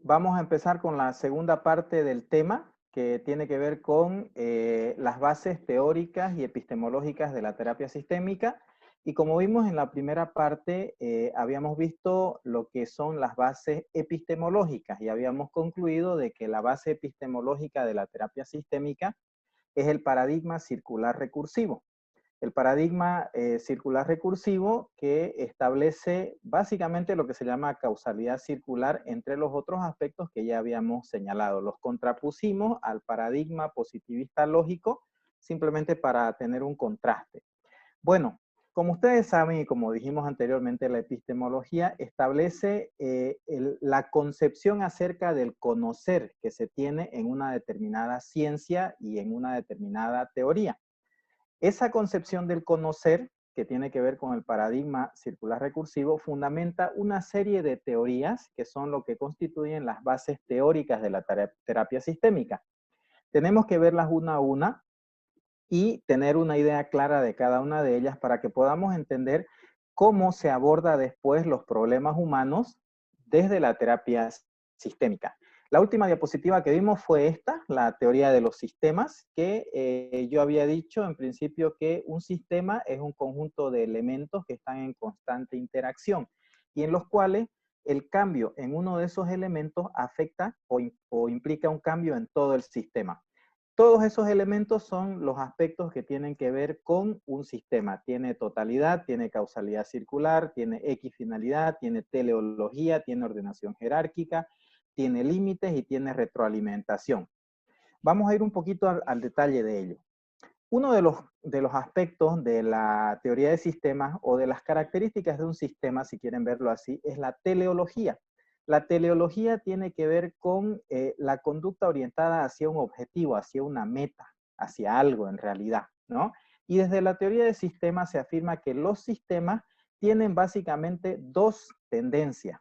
vamos a empezar con la segunda parte del tema, que tiene que ver con las bases teóricas y epistemológicas de la terapia sistémica. Y como vimos en la primera parte, habíamos visto lo que son las bases epistemológicas y habíamos concluido de que la base epistemológica de la terapia sistémica es el paradigma circular recursivo. El paradigma circular recursivo que establece básicamente lo que se llama causalidad circular entre los otros aspectos que ya habíamos señalado. Los contrapusimos al paradigma positivista lógico simplemente para tener un contraste. Bueno, como ustedes saben y como dijimos anteriormente, la epistemología establece la concepción acerca del conocer que se tiene en una determinada ciencia y en una determinada teoría. Esa concepción del conocer, que tiene que ver con el paradigma circular recursivo, fundamenta una serie de teorías que son lo que constituyen las bases teóricas de la terapia sistémica. Tenemos que verlas una a una y tener una idea clara de cada una de ellas para que podamos entender cómo se aborda después los problemas humanos desde la terapia sistémica. La última diapositiva que vimos fue esta, la teoría de los sistemas, que yo había dicho en principio que un sistema es un conjunto de elementos que están en constante interacción y en los cuales el cambio en uno de esos elementos afecta o implica un cambio en todo el sistema. Todos esos elementos son los aspectos que tienen que ver con un sistema. Tiene totalidad, tiene causalidad circular, tiene equifinalidad, tiene teleología, tiene ordenación jerárquica, tiene límites y tiene retroalimentación. Vamos a ir un poquito al detalle de ello. Uno de los aspectos de la teoría de sistemas o de las características de un sistema, si quieren verlo así, es la teleología. La teleología tiene que ver con la conducta orientada hacia un objetivo, hacia una meta, hacia algo en realidad, ¿no? Y desde la teoría de sistemas se afirma que los sistemas tienen básicamente dos tendencias,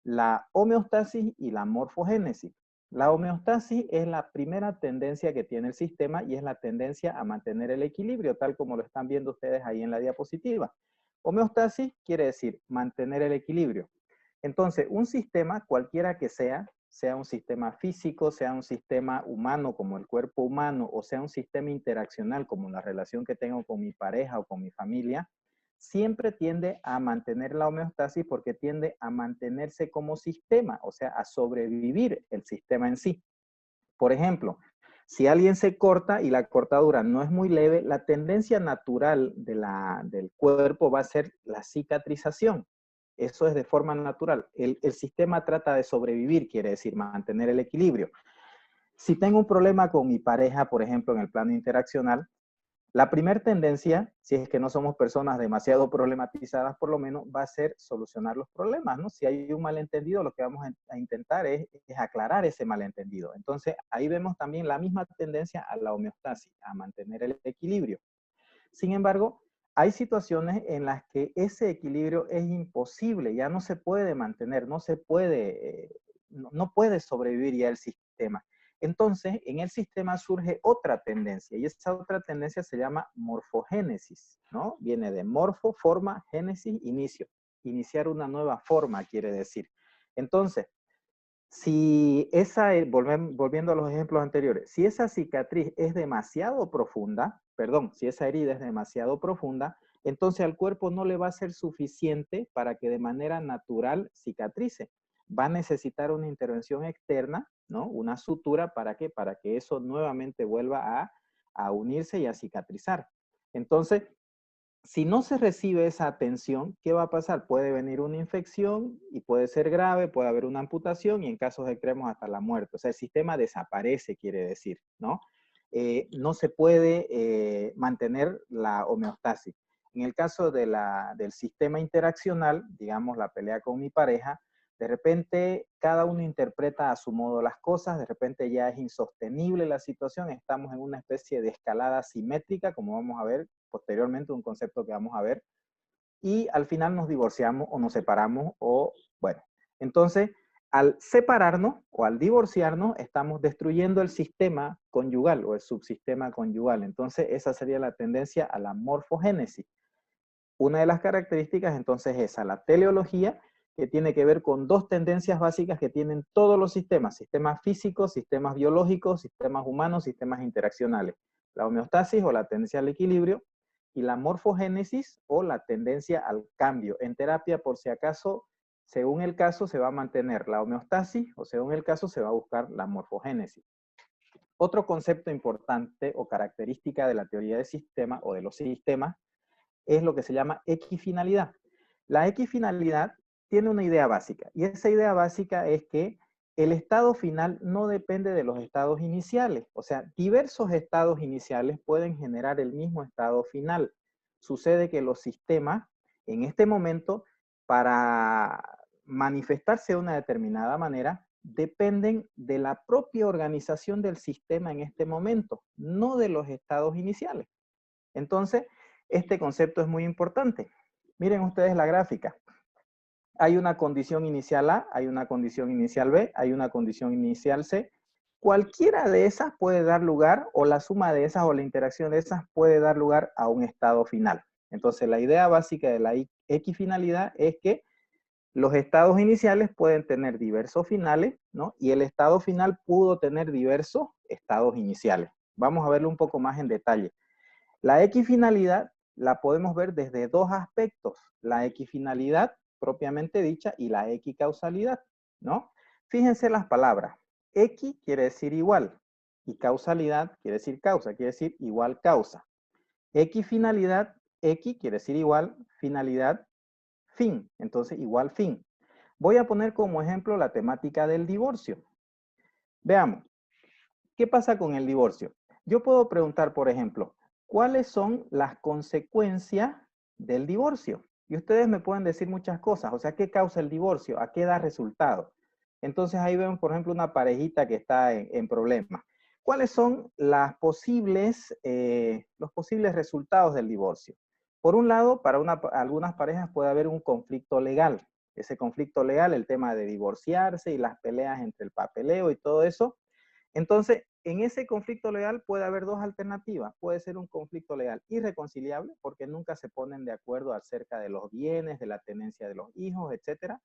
la homeostasis y la morfogénesis. La homeostasis es la primera tendencia que tiene el sistema y es la tendencia a mantener el equilibrio, tal como lo están viendo ustedes ahí en la diapositiva. Homeostasis quiere decir mantener el equilibrio. Entonces, un sistema, cualquiera que sea un sistema físico, sea un sistema humano como el cuerpo humano, o sea un sistema interaccional como la relación que tengo con mi pareja o con mi familia, siempre tiende a mantener la homeostasis porque tiende a mantenerse como sistema, o sea, a sobrevivir el sistema en sí. Por ejemplo, si alguien se corta y la cortadura no es muy leve, la tendencia natural del cuerpo va a ser la cicatrización. Eso es de forma natural. El sistema trata de sobrevivir, quiere decir mantener el equilibrio. Si tengo un problema con mi pareja, por ejemplo, en el plano interaccional, la primera tendencia, si es que no somos personas demasiado problematizadas, por lo menos, va a ser solucionar los problemas, ¿no? Si hay un malentendido, lo que vamos a intentar es aclarar ese malentendido. Entonces, ahí vemos también la misma tendencia a la homeostasis, a mantener el equilibrio. Sin embargo, hay situaciones en las que ese equilibrio es imposible, ya no se puede mantener, no puede sobrevivir ya el sistema. Entonces, en el sistema surge otra tendencia, y esa otra tendencia se llama morfogénesis, ¿no? Viene de morfo, forma, génesis, inicio. Iniciar una nueva forma, quiere decir. Entonces, si volviendo a los ejemplos anteriores, si esa cicatriz es demasiado profunda, perdón, si esa herida es demasiado profunda, entonces al cuerpo no le va a ser suficiente para que de manera natural cicatrice. Va a necesitar una intervención externa, ¿no? Una sutura, ¿para qué? Para que eso nuevamente vuelva a unirse y a cicatrizar. Entonces, si no se recibe esa atención, ¿qué va a pasar? Puede venir una infección y puede ser grave, puede haber una amputación y en casos extremos hasta la muerte. O sea, el sistema desaparece, quiere decir, ¿no? No se puede mantener la homeostasis. En el caso del sistema interaccional, digamos la pelea con mi pareja, de repente cada uno interpreta a su modo las cosas, de repente ya es insostenible la situación, estamos en una especie de escalada simétrica, como vamos a ver posteriormente, un concepto que vamos a ver, y al final nos divorciamos o nos separamos o, bueno, entonces al separarnos o al divorciarnos estamos destruyendo el sistema conyugal o el subsistema conyugal. Entonces esa sería la tendencia a la morfogénesis. Una de las características entonces es esa, la teleología, que tiene que ver con dos tendencias básicas que tienen todos los sistemas: sistemas físicos, sistemas biológicos, sistemas humanos, sistemas interaccionales. La homeostasis o la tendencia al equilibrio, y la morfogénesis o la tendencia al cambio. En terapia, por si acaso, según el caso, se va a mantener la homeostasis o según el caso se va a buscar la morfogénesis. Otro concepto importante o característica de la teoría de sistemas o de los sistemas es lo que se llama equifinalidad. La equifinalidad tiene una idea básica, y esa idea básica es que el estado final no depende de los estados iniciales. O sea, diversos estados iniciales pueden generar el mismo estado final. Sucede que los sistemas, en este momento, para manifestarse de una determinada manera, dependen de la propia organización del sistema en este momento, no de los estados iniciales. Entonces, este concepto es muy importante. Miren ustedes la gráfica. Hay una condición inicial A, hay una condición inicial B, hay una condición inicial C. Cualquiera de esas puede dar lugar, o la suma de esas o la interacción de esas puede dar lugar a un estado final. Entonces, la idea básica de la equifinalidad es que los estados iniciales pueden tener diversos finales, ¿no? Y el estado final pudo tener diversos estados iniciales. Vamos a verlo un poco más en detalle. La equifinalidad la podemos ver desde dos aspectos: la equifinalidad propiamente dicha y la equicausalidad, ¿no? Fíjense las palabras. Equi quiere decir igual y causalidad quiere decir causa, quiere decir igual causa. Equifinalidad, equi quiere decir igual, finalidad, fin, entonces igual fin. Voy a poner como ejemplo la temática del divorcio. Veamos, ¿qué pasa con el divorcio? Yo puedo preguntar, por ejemplo, ¿cuáles son las consecuencias del divorcio? Y ustedes me pueden decir muchas cosas, o sea, ¿qué causa el divorcio? ¿A qué da resultado? Entonces ahí vemos, por ejemplo, una parejita que está en problemas. ¿Cuáles son los posibles resultados del divorcio? Por un lado, para algunas parejas puede haber un conflicto legal. Ese conflicto legal, el tema de divorciarse y las peleas entre el papeleo y todo eso. Entonces, en ese conflicto legal puede haber dos alternativas. Puede ser un conflicto legal irreconciliable, porque nunca se ponen de acuerdo acerca de los bienes, de la tenencia de los hijos, etcétera.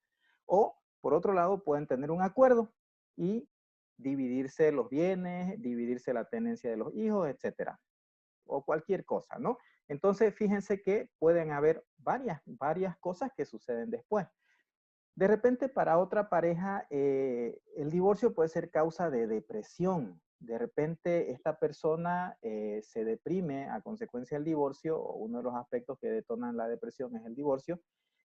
O, por otro lado, pueden tener un acuerdo y dividirse los bienes, dividirse la tenencia de los hijos, etcétera. O cualquier cosa, ¿no? Entonces, fíjense que pueden haber varias cosas que suceden después. De repente, para otra pareja, el divorcio puede ser causa de depresión. De repente, esta persona se deprime a consecuencia del divorcio, o uno de los aspectos que detonan la depresión es el divorcio,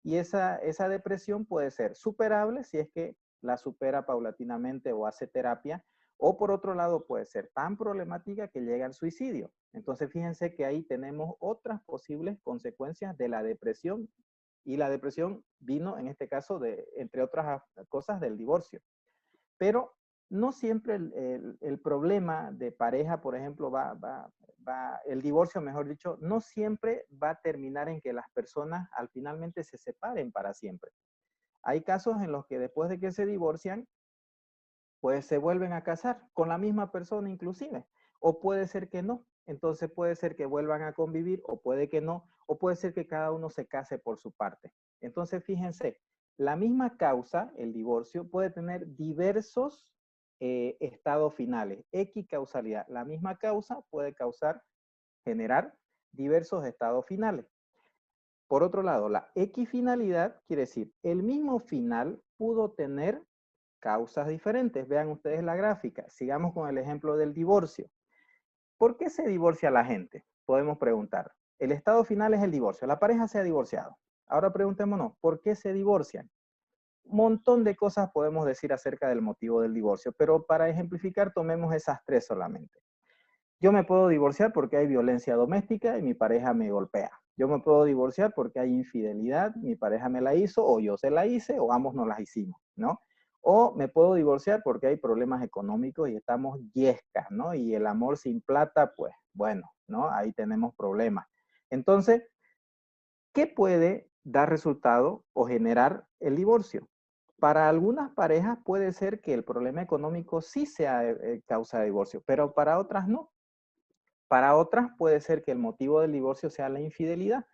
y esa depresión puede ser superable si es que la supera paulatinamente o hace terapia, o por otro lado puede ser tan problemática que llega al suicidio. Entonces, fíjense que ahí tenemos otras posibles consecuencias de la depresión. Y la depresión vino, en este caso, entre otras cosas, del divorcio. Pero no siempre el problema de pareja, por ejemplo, el divorcio, mejor dicho, no siempre va a terminar en que las personas finalmente se separen para siempre. Hay casos en los que después de que se divorcian, pues se vuelven a casar con la misma persona inclusive, o puede ser que no. Entonces puede ser que vuelvan a convivir, o puede que no, o puede ser que cada uno se case por su parte. Entonces fíjense, la misma causa, el divorcio, puede tener diversos estados finales, equicausalidad. La misma causa puede generar diversos estados finales. Por otro lado, la equifinalidad quiere decir, el mismo final pudo tener causas diferentes. Vean ustedes la gráfica. Sigamos con el ejemplo del divorcio. ¿Por qué se divorcia la gente? Podemos preguntar. El estado final es el divorcio. La pareja se ha divorciado. Ahora preguntémonos, ¿por qué se divorcian? Un montón de cosas podemos decir acerca del motivo del divorcio, pero para ejemplificar tomemos esas tres solamente. Yo me puedo divorciar porque hay violencia doméstica y mi pareja me golpea. Yo me puedo divorciar porque hay infidelidad, mi pareja me la hizo, o yo se la hice, o ambos nos las hicimos, ¿no? O me puedo divorciar porque hay problemas económicos y estamos yescas, ¿no? Y el amor sin plata, pues, bueno, ¿no? Ahí tenemos problemas. Entonces, ¿qué puede dar resultado o generar el divorcio? Para algunas parejas puede ser que el problema económico sí sea causa de divorcio, pero para otras no. Para otras puede ser que el motivo del divorcio sea la infidelidad,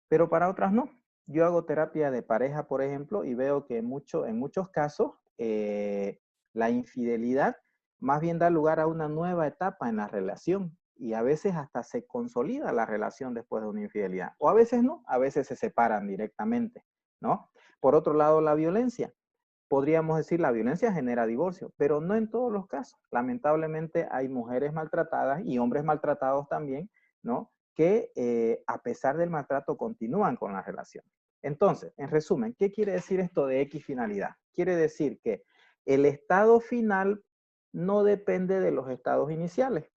pero para otras no. yo hago terapia de pareja, por ejemplo, y veo que en muchos casos la infidelidad más bien da lugar a una nueva etapa en la relación y a veces hasta se consolida la relación después de una infidelidad. O a veces no, a veces se separan directamente, ¿no? Por otro lado, la violencia. Podríamos decir la violencia genera divorcio, pero no en todos los casos. Lamentablemente hay mujeres maltratadas y hombres maltratados también, ¿no? Que a pesar del maltrato continúan con la relación. Entonces, en resumen, ¿qué quiere decir esto de equifinalidad? Quiere decir que el estado final no depende de los estados iniciales.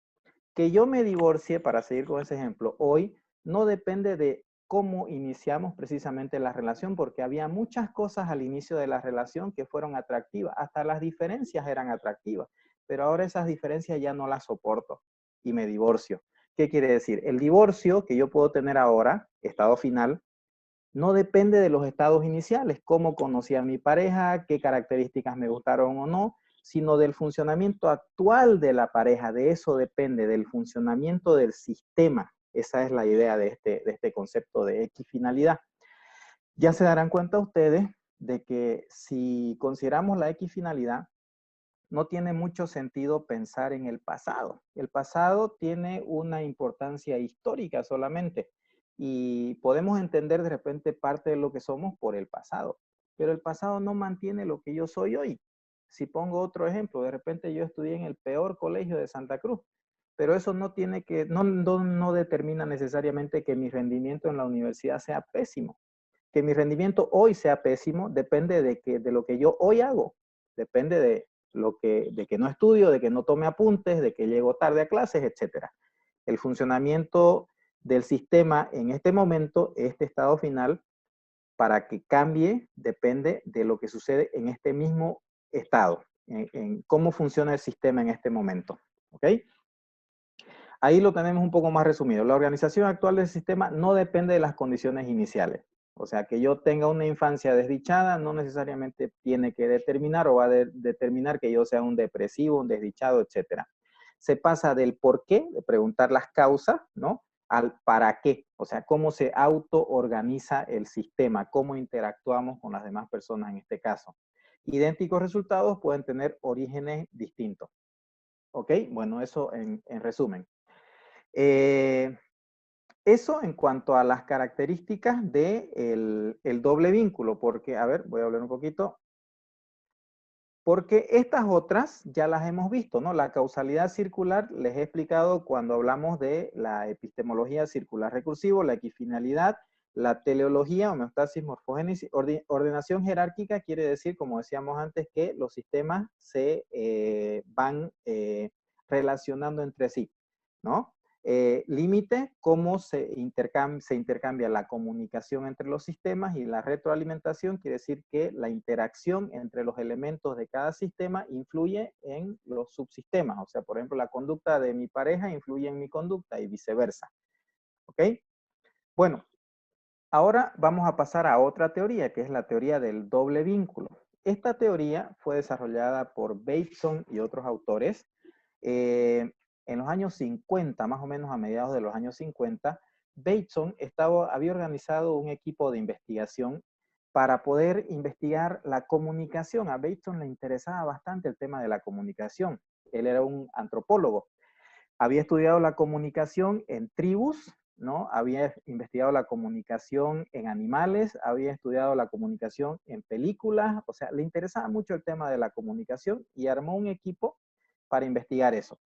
Que yo me divorcie, para seguir con ese ejemplo, hoy no depende de cómo iniciamos precisamente la relación, porque había muchas cosas al inicio de la relación que fueron atractivas, hasta las diferencias eran atractivas, pero ahora esas diferencias ya no las soporto y me divorcio. ¿Qué quiere decir? El divorcio que yo puedo tener ahora, estado final, no depende de los estados iniciales, cómo conocí a mi pareja, qué características me gustaron o no, sino del funcionamiento actual de la pareja. De eso depende, del funcionamiento del sistema. Esa es la idea de este concepto de equifinalidad. Ya se darán cuenta ustedes de que si consideramos la equifinalidad, no tiene mucho sentido pensar en el pasado. El pasado tiene una importancia histórica solamente y podemos entender de repente parte de lo que somos por el pasado, pero el pasado no mantiene lo que yo soy hoy. Si pongo otro ejemplo, de repente yo estudié en el peor colegio de Santa Cruz, pero eso no determina necesariamente que mi rendimiento en la universidad sea pésimo. Que mi rendimiento hoy sea pésimo depende de lo que yo hoy hago. Depende de que no estudio, de que no tome apuntes, de que llego tarde a clases, etc. El funcionamiento del sistema en este momento, este estado final, para que cambie, depende de lo que sucede en este mismo estado, en cómo funciona el sistema en este momento. ¿Ok? Ahí lo tenemos un poco más resumido. La organización actual del sistema no depende de las condiciones iniciales. O sea, que yo tenga una infancia desdichada no necesariamente tiene que determinar o va a determinar que yo sea un depresivo, un desdichado, etc. Se pasa del por qué, de preguntar las causas, ¿no? Al para qué. O sea, cómo se autoorganiza el sistema, cómo interactuamos con las demás personas en este caso. Idénticos resultados pueden tener orígenes distintos. ¿Ok? Bueno, eso en resumen. Eh, eso en cuanto a las características del el doble vínculo, porque, a ver, voy a hablar un poquito, porque estas otras ya las hemos visto, ¿no? La causalidad circular, les he explicado cuando hablamos de la epistemología circular recursivo, la equifinalidad, la teleología, homeostasis, morfogénesis, ordenación jerárquica quiere decir, como decíamos antes, que los sistemas se van relacionando entre sí, ¿no? Límite, cómo se intercambia la comunicación entre los sistemas, y la retroalimentación quiere decir que la interacción entre los elementos de cada sistema influye en los subsistemas. O sea, por ejemplo, la conducta de mi pareja influye en mi conducta y viceversa. ¿Ok? Bueno, ahora vamos a pasar a otra teoría, que es la teoría del doble vínculo. Esta teoría fue desarrollada por Bateson y otros autores. En los años 50, más o menos a mediados de los años 50, Bateson había organizado un equipo de investigación para poder investigar la comunicación. A Bateson le interesaba bastante el tema de la comunicación. Él era un antropólogo. Había estudiado la comunicación en tribus, ¿no? Había investigado la comunicación en animales, había estudiado la comunicación en películas, o sea, le interesaba mucho el tema de la comunicación y armó un equipo para investigar eso.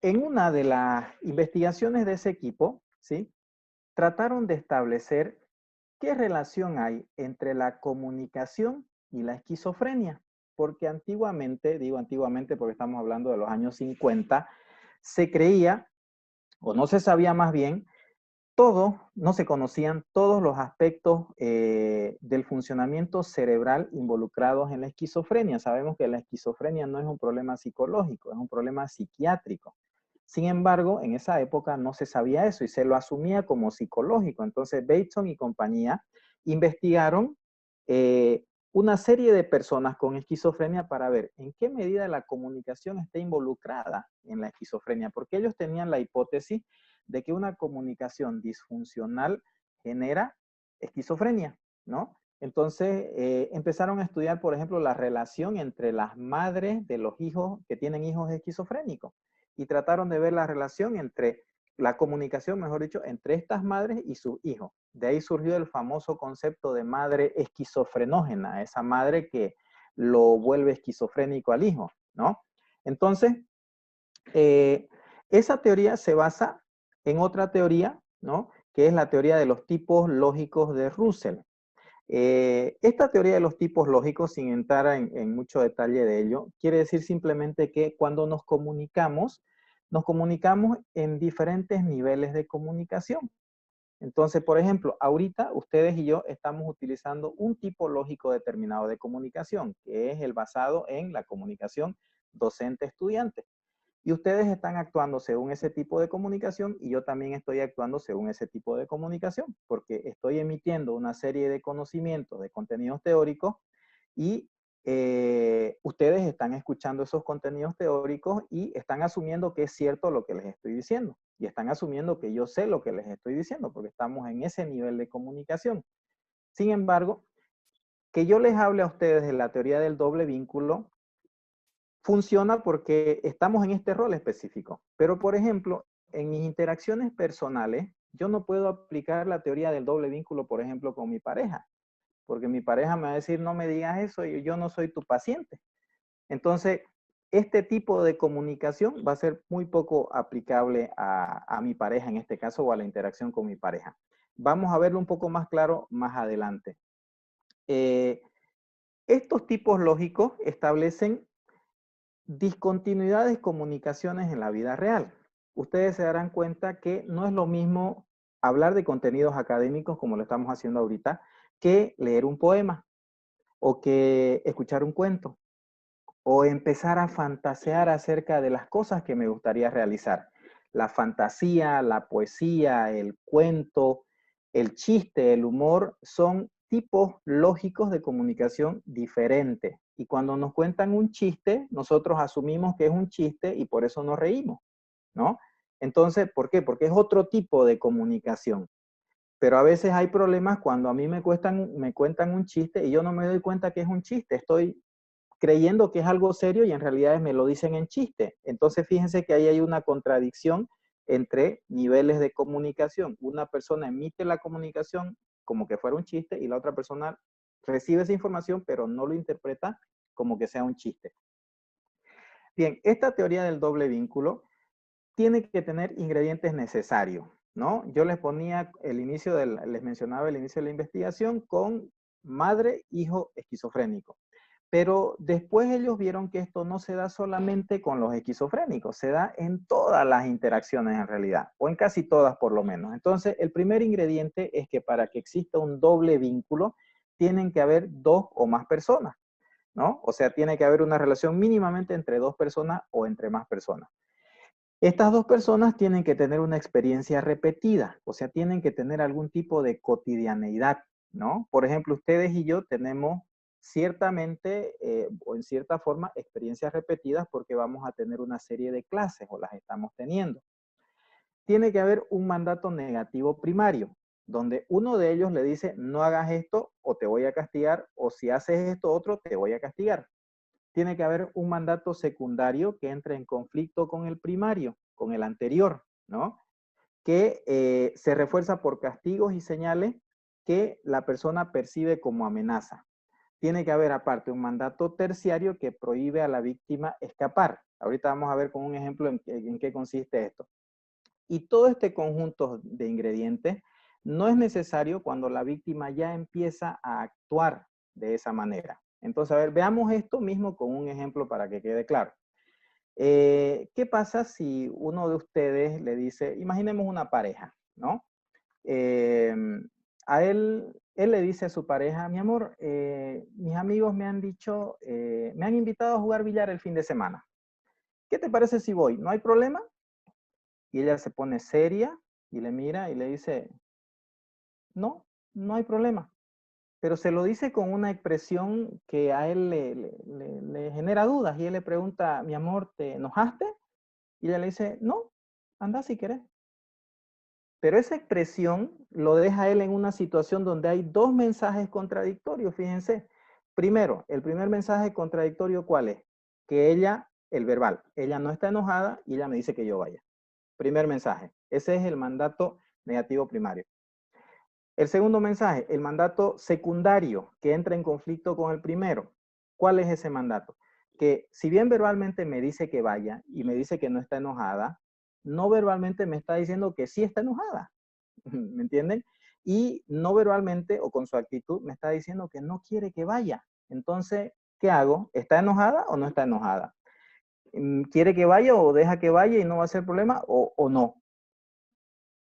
En una de las investigaciones de ese equipo, ¿sí? Trataron de establecer qué relación hay entre la comunicación y la esquizofrenia, porque antiguamente, digo antiguamente porque estamos hablando de los años 50, se creía, o no se sabía más bien, no se conocían todos los aspectos del funcionamiento cerebral involucrados en la esquizofrenia. Sabemos que la esquizofrenia no es un problema psicológico, es un problema psiquiátrico. Sin embargo, en esa época no se sabía eso y se lo asumía como psicológico. Entonces, Bateson y compañía investigaron una serie de personas con esquizofrenia para ver en qué medida la comunicación está involucrada en la esquizofrenia, porque ellos tenían la hipótesis de que una comunicación disfuncional genera esquizofrenia. ¿no? Entonces, empezaron a estudiar, por ejemplo, la relación entre las madres de los hijos que tienen hijos esquizofrénicos y trataron de ver la relación entre la comunicación, mejor dicho, entre estas madres y sus hijos. De ahí surgió el famoso concepto de madre esquizofrenógena, esa madre que lo vuelve esquizofrénico al hijo, ¿no? Entonces, esa teoría se basa en otra teoría, ¿no? Que es la teoría de los tipos lógicos de Russell. Esta teoría de los tipos lógicos, sin entrar en mucho detalle de ello, quiere decir simplemente que cuando nos comunicamos en diferentes niveles de comunicación. Entonces, por ejemplo, ahorita ustedes y yo estamos utilizando un tipo lógico determinado de comunicación, que es el basado en la comunicación docente-estudiante. Y ustedes están actuando según ese tipo de comunicación y yo también estoy actuando según ese tipo de comunicación, porque estoy emitiendo una serie de conocimientos, de contenidos teóricos y ustedes están escuchando esos contenidos teóricos y están asumiendo que es cierto lo que les estoy diciendo. Y están asumiendo que yo sé lo que les estoy diciendo, porque estamos en ese nivel de comunicación. Sin embargo, que yo les hable a ustedes de la teoría del doble vínculo funciona porque estamos en este rol específico. Pero, por ejemplo, en mis interacciones personales, yo no puedo aplicar la teoría del doble vínculo, por ejemplo, con mi pareja, porque mi pareja me va a decir, no me digas eso, yo no soy tu paciente. Entonces, este tipo de comunicación va a ser muy poco aplicable a mi pareja en este caso o a la interacción con mi pareja. Vamos a verlo un poco más claro más adelante. Estos tipos lógicos establecen discontinuidades de comunicaciones en la vida real. Ustedes se darán cuenta que no es lo mismo hablar de contenidos académicos como lo estamos haciendo ahorita, que leer un poema o que escuchar un cuento o empezar a fantasear acerca de las cosas que me gustaría realizar. La fantasía, la poesía, el cuento, el chiste, el humor son tipos lógicos de comunicación diferentes. Y cuando nos cuentan un chiste, nosotros asumimos que es un chiste y por eso nos reímos, ¿no? Entonces, ¿por qué? Porque es otro tipo de comunicación. Pero a veces hay problemas cuando a mí me cuentan un chiste y yo no me doy cuenta que es un chiste. Estoy creyendo que es algo serio y en realidad me lo dicen en chiste. Entonces fíjense que ahí hay una contradicción entre niveles de comunicación. Una persona emite la comunicación como que fuera un chiste y la otra persona recibe esa información pero no lo interpreta como que sea un chiste. Bien, esta teoría del doble vínculo tiene que tener ingredientes necesarios, ¿no? Yo les ponía les mencionaba el inicio de la investigación con madre, hijo esquizofrénico. Pero después ellos vieron que esto no se da solamente con los esquizofrénicos, se da en todas las interacciones en realidad, o en casi todas por lo menos. Entonces, el primer ingrediente es que para que exista un doble vínculo, tienen que haber dos o más personas, ¿no? O sea, tiene que haber una relación mínimamente entre dos personas o entre más personas. Estas dos personas tienen que tener una experiencia repetida, o sea, tienen que tener algún tipo de cotidianeidad, ¿no? Por ejemplo, ustedes y yo tenemos ciertamente o en cierta forma experiencias repetidas porque vamos a tener una serie de clases o las estamos teniendo. Tiene que haber un mandato negativo primario, donde uno de ellos le dice, no hagas esto o te voy a castigar, o si haces esto otro, te voy a castigar. Tiene que haber un mandato secundario que entre en conflicto con el primario, con el anterior, ¿no? Que se refuerza por castigos y señales que la persona percibe como amenaza. Tiene que haber aparte un mandato terciario que prohíbe a la víctima escapar. Ahorita vamos a ver con un ejemplo en qué consiste esto. Y todo este conjunto de ingredientes no es necesario cuando la víctima ya empieza a actuar de esa manera. Entonces, a ver, veamos esto mismo con un ejemplo para que quede claro. ¿Qué pasa si uno de ustedes le dice, imaginemos una pareja, ¿no? Eh, a él le dice a su pareja, mi amor, mis amigos me han dicho, me han invitado a jugar billar el fin de semana. ¿Qué te parece si voy? ¿No hay problema? Y ella se pone seria y le mira y le dice, no, no hay problema. Pero se lo dice con una expresión que a él le genera dudas y él le pregunta, mi amor, ¿te enojaste? Y ella le dice, no, anda si querés. Pero esa expresión lo deja a él en una situación donde hay dos mensajes contradictorios, fíjense. Primero, el primer mensaje contradictorio, ¿cuál es? Que ella, el verbal, ella no está enojada y ella me dice que yo vaya. Primer mensaje. Ese es el mandato negativo primario. El segundo mensaje, el mandato secundario, que entra en conflicto con el primero. ¿Cuál es ese mandato? Que si bien verbalmente me dice que vaya y me dice que no está enojada, no verbalmente me está diciendo que sí está enojada. ¿Me entienden? Y no verbalmente o con su actitud me está diciendo que no quiere que vaya. Entonces, ¿qué hago? ¿Está enojada o no está enojada? ¿Quiere que vaya o deja que vaya y no va a ser problema o no?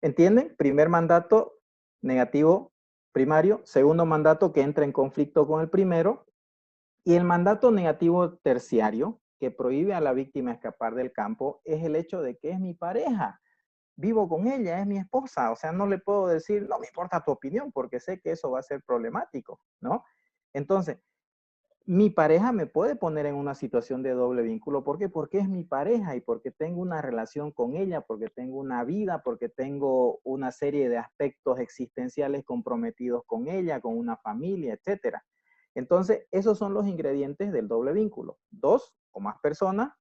¿Entienden? Primer mandato negativo primario, segundo mandato que entra en conflicto con el primero, y el mandato negativo terciario que prohíbe a la víctima escapar del campo es el hecho de que es mi pareja, vivo con ella, es mi esposa, o sea, no le puedo decir, no me importa tu opinión porque sé que eso va a ser problemático, ¿no? Entonces, mi pareja me puede poner en una situación de doble vínculo. ¿Por qué? Porque es mi pareja y porque tengo una relación con ella, porque tengo una vida, porque tengo una serie de aspectos existenciales comprometidos con ella, con una familia, etcétera. Entonces, esos son los ingredientes del doble vínculo. Dos o más personas,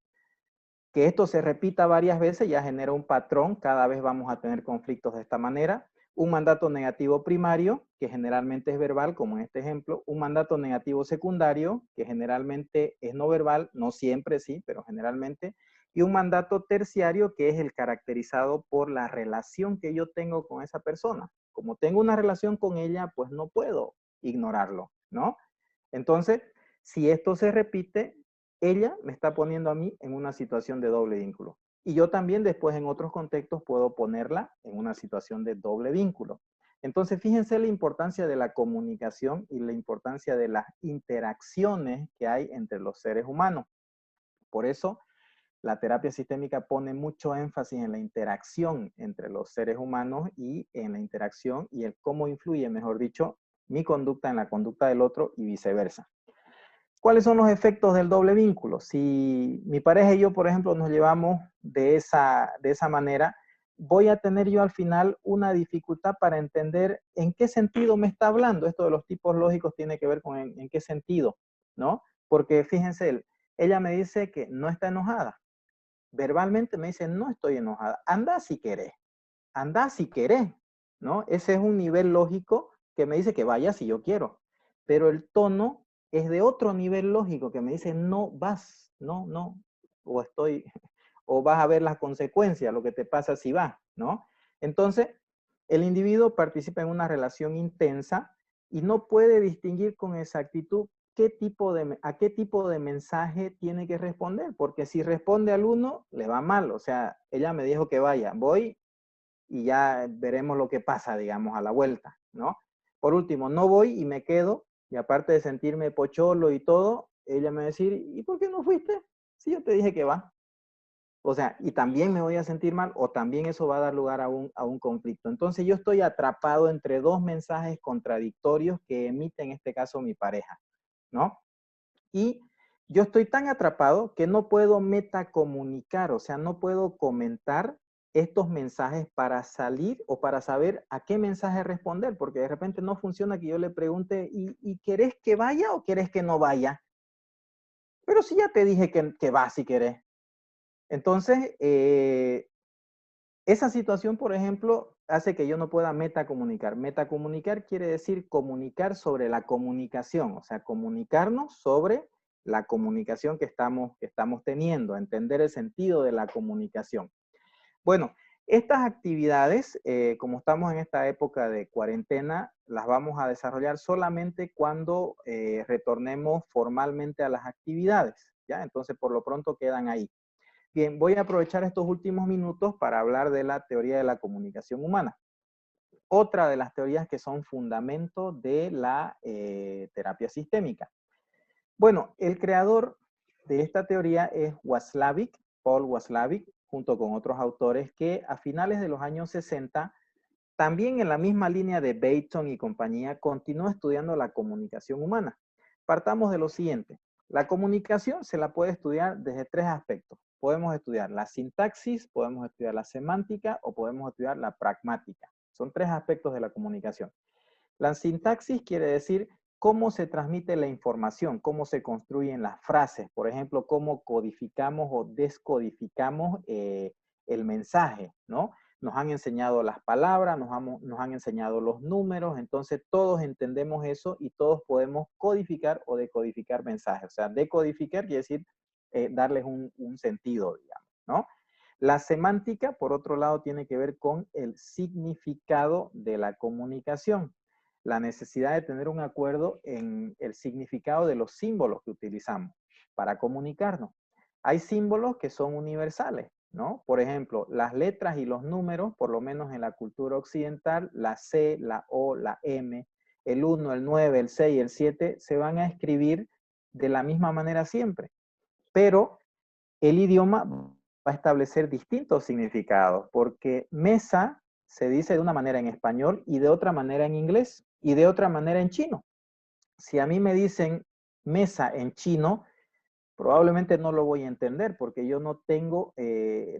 que esto se repita varias veces ya genera un patrón, cada vez vamos a tener conflictos de esta manera. Un mandato negativo primario, que generalmente es verbal, como en este ejemplo. Un mandato negativo secundario, que generalmente es no verbal, no siempre sí, pero generalmente. Y un mandato terciario, que es el caracterizado por la relación que yo tengo con esa persona. Como tengo una relación con ella, pues no puedo ignorarlo, ¿no? Entonces, si esto se repite, ella me está poniendo a mí en una situación de doble vínculo. Y yo también después en otros contextos puedo ponerla en una situación de doble vínculo. Entonces, fíjense la importancia de la comunicación y la importancia de las interacciones que hay entre los seres humanos. Por eso, la terapia sistémica pone mucho énfasis en la interacción entre los seres humanos y en la interacción y el cómo influye, mejor dicho, mi conducta en la conducta del otro y viceversa. ¿Cuáles son los efectos del doble vínculo? Si mi pareja y yo, por ejemplo, nos llevamos de esa manera, voy a tener yo al final una dificultad para entender en qué sentido me está hablando. Esto de los tipos lógicos tiene que ver con en qué sentido, ¿no? Porque fíjense, ella me dice que no está enojada. Verbalmente me dice, no estoy enojada. Anda si querés, ¿no? Ese es un nivel lógico que me dice que vaya si yo quiero. Pero el tono es de otro nivel lógico que me dice, no vas, no, o estoy, o vas a ver las consecuencias, lo que te pasa si vas, ¿no? Entonces, el individuo participa en una relación intensa y no puede distinguir con exactitud a qué tipo de mensaje tiene que responder, porque si responde al uno, le va mal. O sea, ella me dijo que vaya, voy y ya veremos lo que pasa, digamos, a la vuelta, ¿no? Por último, no voy y me quedo, y aparte de sentirme pocholo y todo, ella me va a decir, ¿y por qué no fuiste? Si yo te dije que va. O sea, y también me voy a sentir mal, o también eso va a dar lugar a un conflicto. Entonces yo estoy atrapado entre dos mensajes contradictorios que emite en este caso mi pareja, ¿no? Y yo estoy tan atrapado que no puedo metacomunicar, o sea, no puedo comentar estos mensajes para salir o para saber a qué mensaje responder, porque de repente no funciona que yo le pregunte, ¿y querés que vaya o querés que no vaya? Pero si ya te dije que va si querés. Entonces, esa situación, por ejemplo, hace que yo no pueda metacomunicar. Metacomunicar quiere decir comunicar sobre la comunicación, o sea, comunicarnos sobre la comunicación que estamos teniendo, entender el sentido de la comunicación. Bueno, estas actividades, como estamos en esta época de cuarentena, las vamos a desarrollar solamente cuando retornemos formalmente a las actividades, ¿ya? Entonces, por lo pronto quedan ahí. Bien, voy a aprovechar estos últimos minutos para hablar de la teoría de la comunicación humana. Otra de las teorías que son fundamento de la terapia sistémica. Bueno, el creador de esta teoría es Watzlawick, Paul Watzlawick, junto con otros autores que a finales de los años 60, también en la misma línea de Bateson y compañía, continuó estudiando la comunicación humana. Partamos de lo siguiente. La comunicación se la puede estudiar desde tres aspectos. Podemos estudiar la sintaxis, podemos estudiar la semántica o podemos estudiar la pragmática. Son tres aspectos de la comunicación. La sintaxis quiere decir cómo se transmite la información, cómo se construyen las frases, por ejemplo, cómo codificamos o descodificamos el mensaje, ¿no? Nos han enseñado las palabras, nos han enseñado los números, entonces todos entendemos eso y todos podemos codificar o decodificar mensajes. O sea, decodificar quiere decir darles un sentido, digamos, ¿no? La semántica, por otro lado, tiene que ver con el significado de la comunicación. La necesidad de tener un acuerdo en el significado de los símbolos que utilizamos para comunicarnos. Hay símbolos que son universales, ¿no? Por ejemplo, las letras y los números, por lo menos en la cultura occidental, la C, la O, la M, el 1, el 9, el 6 y el 7 se van a escribir de la misma manera siempre. Pero el idioma va a establecer distintos significados, porque mesa se dice de una manera en español y de otra manera en inglés y de otra manera en chino. Si a mí me dicen mesa en chino, probablemente no lo voy a entender porque yo no tengo,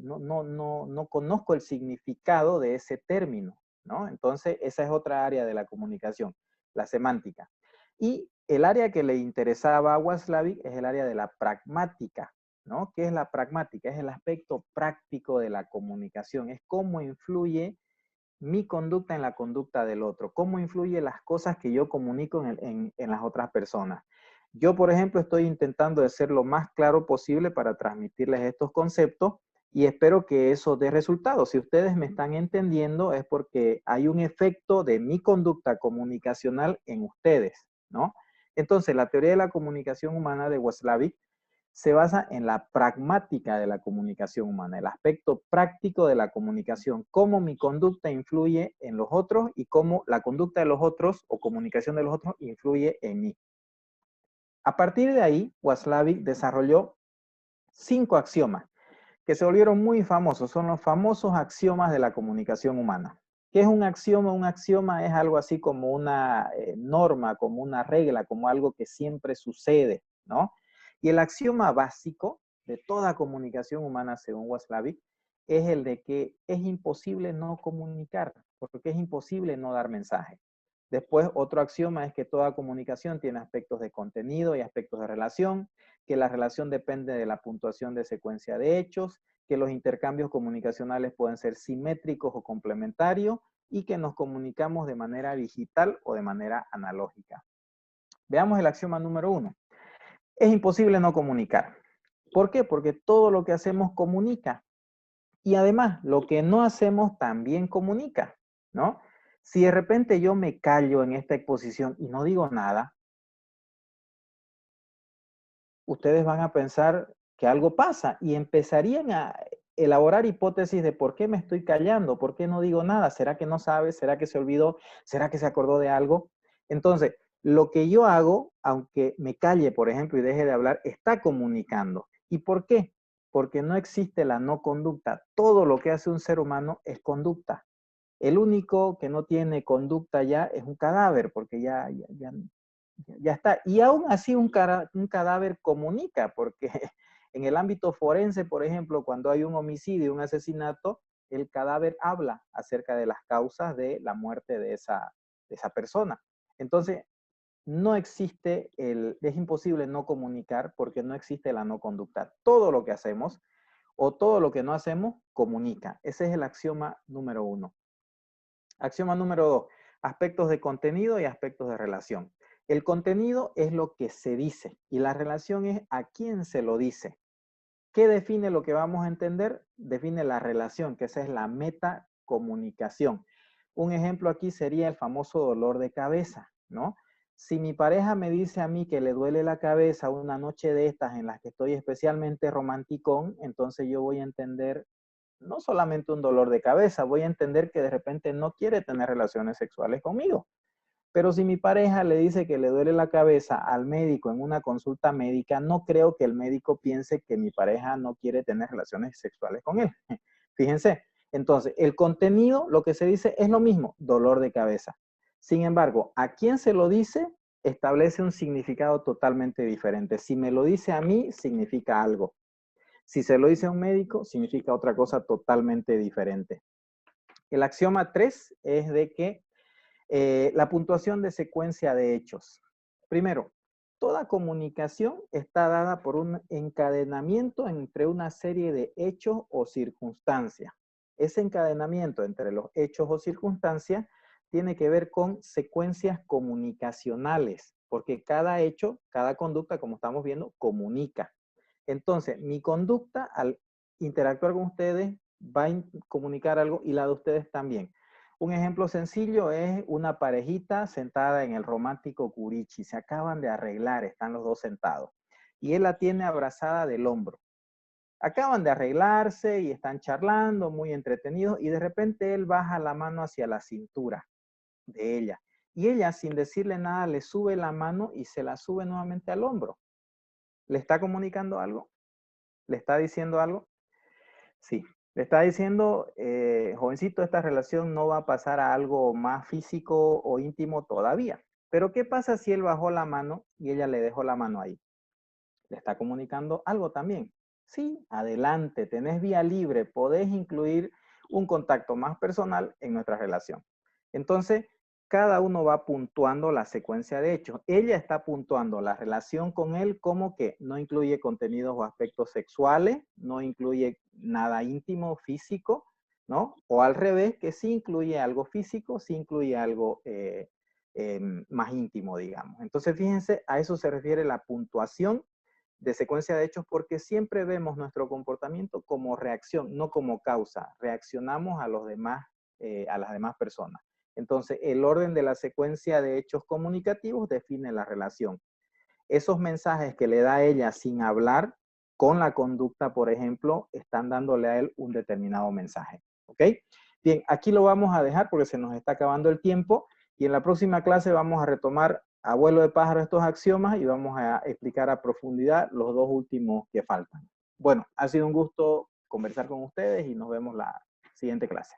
no conozco el significado de ese término, ¿no? Entonces, esa es otra área de la comunicación, la semántica. Y el área que le interesaba a Waslavic es el área de la pragmática, ¿no? ¿Qué es la pragmática? Es el aspecto práctico de la comunicación, es cómo influye mi conducta en la conducta del otro, cómo influye las cosas que yo comunico en las otras personas. Yo, por ejemplo, estoy intentando de ser lo más claro posible para transmitirles estos conceptos y espero que eso dé resultados. Si ustedes me están entendiendo es porque hay un efecto de mi conducta comunicacional en ustedes, ¿no? Entonces, la teoría de la comunicación humana de Waslavic se basa en la pragmática de la comunicación humana, el aspecto práctico de la comunicación, cómo mi conducta influye en los otros y cómo la conducta de los otros o comunicación de los otros influye en mí. A partir de ahí, Waslavic desarrolló 5 axiomas que se volvieron muy famosos. Son los famosos axiomas de la comunicación humana. ¿Qué es un axioma? Un axioma es algo así como una norma, como una regla, como algo que siempre sucede, ¿no? Y el axioma básico de toda comunicación humana, según Waslavic, es el de que es imposible no comunicar, porque es imposible no dar mensaje. Después, otro axioma es que toda comunicación tiene aspectos de contenido y aspectos de relación, que la relación depende de la puntuación de secuencia de hechos, que los intercambios comunicacionales pueden ser simétricos o complementarios y que nos comunicamos de manera digital o de manera analógica. Veamos el axioma número 1. Es imposible no comunicar. ¿Por qué? Porque todo lo que hacemos comunica. Y además, lo que no hacemos también comunica, ¿no? Si de repente yo me callo en esta exposición y no digo nada, ustedes van a pensar que algo pasa y empezarían a elaborar hipótesis de por qué me estoy callando, por qué no digo nada, ¿será que no sabe? ¿Será que se olvidó? ¿Será que se acordó de algo? Entonces, lo que yo hago, aunque me calle, por ejemplo, y deje de hablar, está comunicando. ¿Y por qué? Porque no existe la no conducta. Todo lo que hace un ser humano es conducta. El único que no tiene conducta ya es un cadáver, porque ya está. Y aún así un cadáver comunica, porque en el ámbito forense, por ejemplo, cuando hay un homicidio, un asesinato, el cadáver habla acerca de las causas de la muerte de esa persona. Entonces, no existe es imposible no comunicar porque no existe la no conducta. Todo lo que hacemos o todo lo que no hacemos comunica. Ese es el axioma número 1. Axioma número 2, aspectos de contenido y aspectos de relación. El contenido es lo que se dice y la relación es a quién se lo dice. ¿Qué define lo que vamos a entender? Define la relación, que esa es la metacomunicación. Un ejemplo aquí sería el famoso dolor de cabeza, ¿no? Si mi pareja me dice a mí que le duele la cabeza una noche de estas en las que estoy especialmente romanticón, entonces yo voy a entender no solamente un dolor de cabeza, voy a entender que de repente no quiere tener relaciones sexuales conmigo. Pero si mi pareja le dice que le duele la cabeza al médico en una consulta médica, no creo que el médico piense que mi pareja no quiere tener relaciones sexuales con él. Fíjense, entonces el contenido, lo que se dice es lo mismo, dolor de cabeza. Sin embargo, a quien se lo dice establece un significado totalmente diferente. Si me lo dice a mí, significa algo. Si se lo dice a un médico, significa otra cosa totalmente diferente. El axioma 3 es de que la puntuación de secuencia de hechos. Primero, toda comunicación está dada por un encadenamiento entre una serie de hechos o circunstancias. Ese encadenamiento entre los hechos o circunstancias tiene que ver con secuencias comunicacionales, porque cada hecho, cada conducta, como estamos viendo, comunica. Entonces, mi conducta al interactuar con ustedes va a comunicar algo y la de ustedes también. Un ejemplo sencillo es una parejita sentada en el romántico curichi. Se acaban de arreglar, están los dos sentados. Y él la tiene abrazada del hombro. Acaban de arreglarse y están charlando, muy entretenidos, y de repente él baja la mano hacia la cintura de ella. Y ella, sin decirle nada, le sube la mano y se la sube nuevamente al hombro. ¿Le está comunicando algo? ¿Le está diciendo algo? Sí. Le está diciendo, jovencito, esta relación no va a pasar a algo más físico o íntimo todavía. Pero ¿qué pasa si él bajó la mano y ella le dejó la mano ahí? ¿Le está comunicando algo también? Sí, adelante, tenés vía libre, podés incluir un contacto más personal en nuestra relación. Entonces, cada uno va puntuando la secuencia de hechos. Ella está puntuando la relación con él como que no incluye contenidos o aspectos sexuales, no incluye nada íntimo, físico, ¿no? O al revés, que sí incluye algo físico, sí incluye algo más íntimo, digamos. Entonces, fíjense, a eso se refiere la puntuación de secuencia de hechos, porque siempre vemos nuestro comportamiento como reacción, no como causa. Reaccionamos a los demás, a las demás personas. Entonces, el orden de la secuencia de hechos comunicativos define la relación. Esos mensajes que le da ella sin hablar, con la conducta, por ejemplo, están dándole a él un determinado mensaje. ¿Ok? Bien, aquí lo vamos a dejar porque se nos está acabando el tiempo y en la próxima clase vamos a retomar a vuelo de pájaro estos axiomas y vamos a explicar a profundidad los dos últimos que faltan. Bueno, ha sido un gusto conversar con ustedes y nos vemos la siguiente clase.